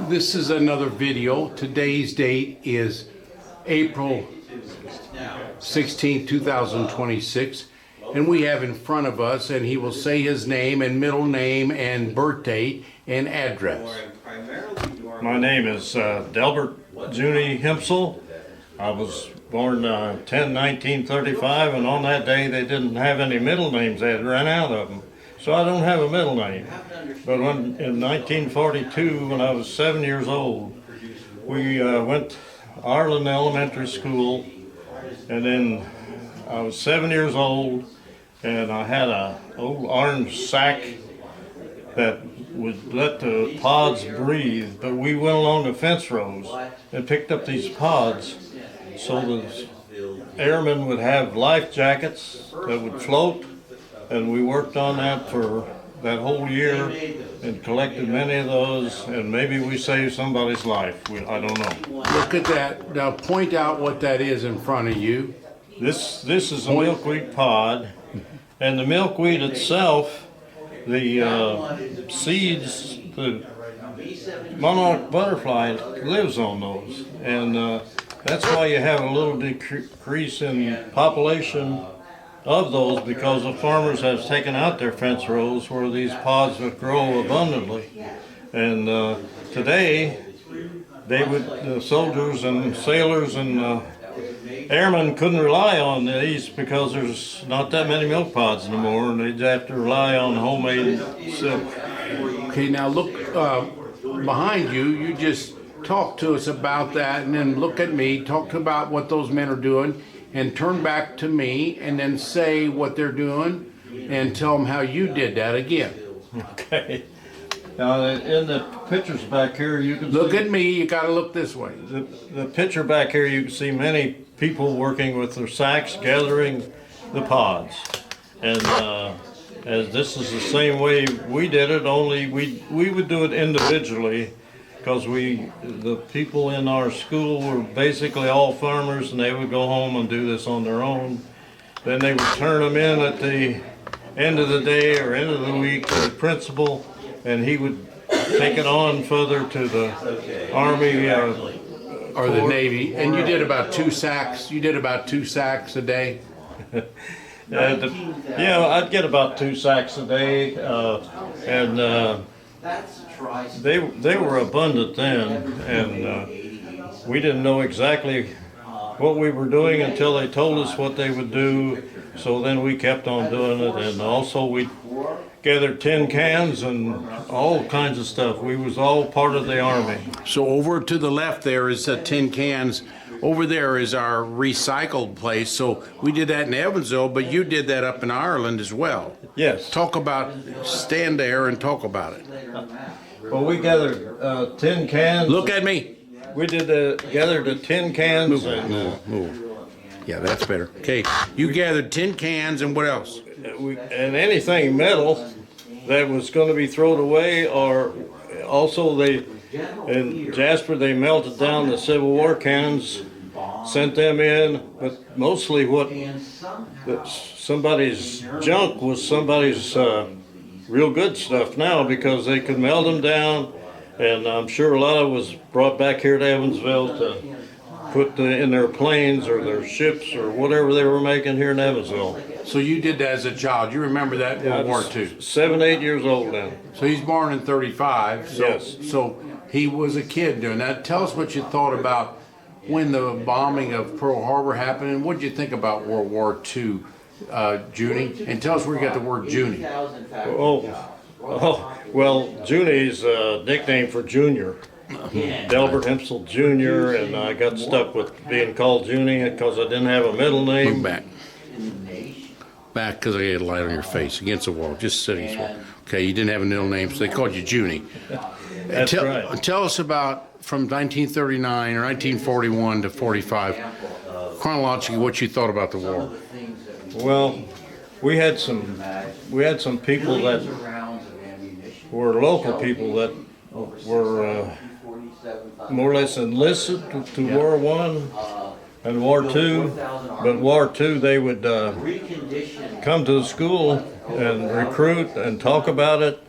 This is another video. Today's date is April 16, 2026. And we have in front of us, and he will say his name and middle name and birth date and address. My name is Delbert Himsell. I was born 10/1935, and on that day they didn't have any middle names. They had run out of them. So I don't have a middle name. But in 1942, when I was 7 years old, we went to Arlen Elementary School, and then I was 7 years old, and I had a old orange sack that would let the pods breathe, but we went along the fence rows and picked up these pods so the airmen would have life jackets that would float, and we worked on that for that whole year and collected many of those, and maybe we saved somebody's life. I don't know. Look at that. Now point out what that is in front of you. This is a milkweed pod, and the milkweed itself, the seeds, the monarch butterfly lives on those, and that's why you have a little decrease in population of those, because the farmers have taken out their fence rows where these pods would grow abundantly. And today, the soldiers and sailors and airmen couldn't rely on these because there's not that many milk pods anymore, and they'd have to rely on homemade silk. Okay, now look behind you. You just talk to us about that, and then look at me, talk about what those men are doing, and turn back to me, and then say what they're doing, and tell them how you did that again. Okay. Now, in the pictures back here, you can look see, at me. You got to look this way. The picture back here, you can see many people working with their sacks, gathering the pods. And as this is the same way we did it, only we would do it individually, because the people in our school were basically all farmers, and they would go home and do this on their own. Then they would turn them in at the end of the day or end of the week to the principal, and he would take it on further to the Army or the Navy. And you did about 2 sacks. You did about 2 sacks a day. Yeah, I'd get about 2 sacks a day, and they were abundant then, and we didn't know exactly what we were doing until they told us what they would do. So then we kept on doing it, and also we gathered tin cans and all kinds of stuff. We was all part of the Army. So over to the left there is tin cans. Over there is our recycled place. So we did that in Evansville, but you did that up in Ireland as well. Yes. Stand there and talk about it. Well, we gathered tin cans. Look at me. We gathered the tin cans. Move. Yeah, that's better. Okay, you gathered tin cans, and what else? And anything metal that was going to be thrown away, or also in Jasper they melted down the Civil War cannons, sent them in, but mostly somebody's junk was somebody's real good stuff now, because they could melt them down, and I'm sure a lot of it was brought back here to Evansville to put in their planes or their ships or whatever they were making here in Evansville. So you did that as a child. You remember that in World War II? 7, 8 years old then. So he's born in 35. So, yes. So he was a kid doing that. Tell us what you thought about when the bombing of Pearl Harbor happened, and what did you think about World War II, Junie? And tell us where you got the word Junie. Well, Junie's a nickname for Junior. Delbert Himsell Jr., and I got stuck with being called Junie because I didn't have a middle name. Move back. Back, because I had a light on your face against the wall, just sitting. Okay, you didn't have a middle name, so they called you Junie. That's right. Tell us about from 1939 or 1941 to 45, chronologically, what you thought about the war. Well, we had some people that were local people that were more or less enlisted to War I and War II, but War II they would come to the school and recruit and talk about it,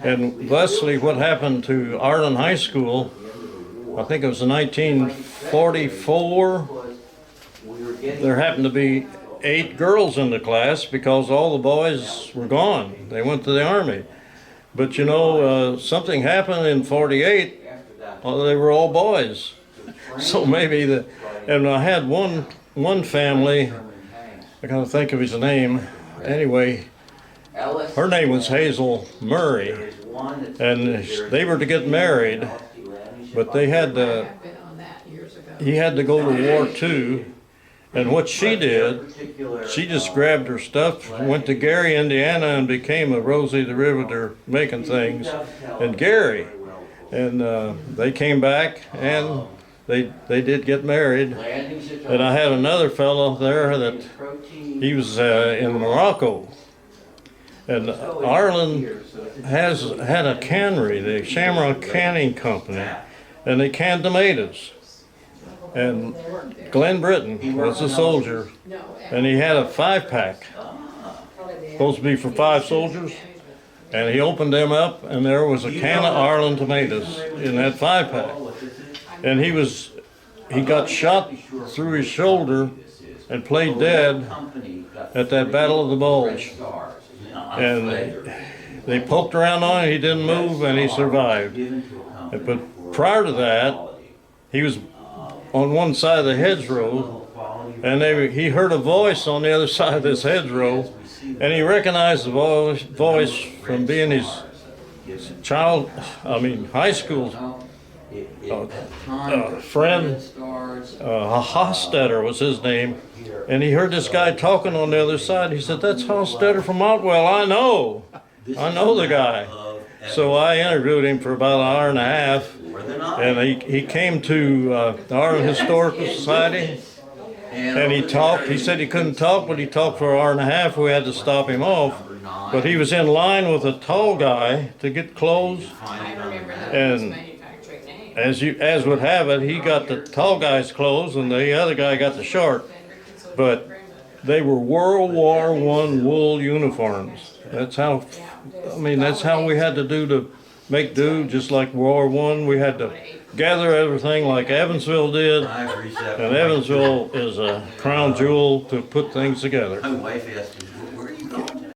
And Leslie, what happened to Arlen High School, I think it was in 1944, there happened to be 8 girls in the class because all the boys were gone. They went to the Army. But you know, something happened in 48, they were all boys. So maybe and I had one family, I gotta think of his name, anyway, her name was Hazel Murray, and they were to get married, but they had to, he had to go to War II, and what she did, she just grabbed her stuff, went to Gary, Indiana, and became a Rosie the Riveter making things in Gary. And they came back, and they did get married. And I had another fellow there that he was in Morocco. And Arlen had a cannery, the Shamrock Canning Company, and they canned tomatoes. And Glenn Britton was a soldier, and he had a 5-pack, supposed to be for 5 soldiers, and he opened them up, and there was a can of Arlen tomatoes in that 5-pack. And he got shot through his shoulder and played dead at that Battle of the Bulge. And they poked around on him, he didn't move, and he survived. But prior to that, he was on one side of the hedgerow, and he heard a voice on the other side of this hedgerow, and he recognized the voice from being his high school friend. Hostetter was his name, and he heard this guy talking on the other side. He said, "That's Hostetter from Otwell. I know the guy." So I interviewed him for about an hour and a half, and he came to the Arlen Historical Society, and he talked. He said he couldn't talk, but he talked for an hour and a half. We had to stop him off, but he was in line with a tall guy to get clothes, and as would have it, he got the tall guy's clothes, and the other guy got the short. But they were World War I wool uniforms. That's how we had to do to make do, just like World War I. We had to gather everything like Evansville did, and Evansville is a crown jewel to put things together. My wife asked him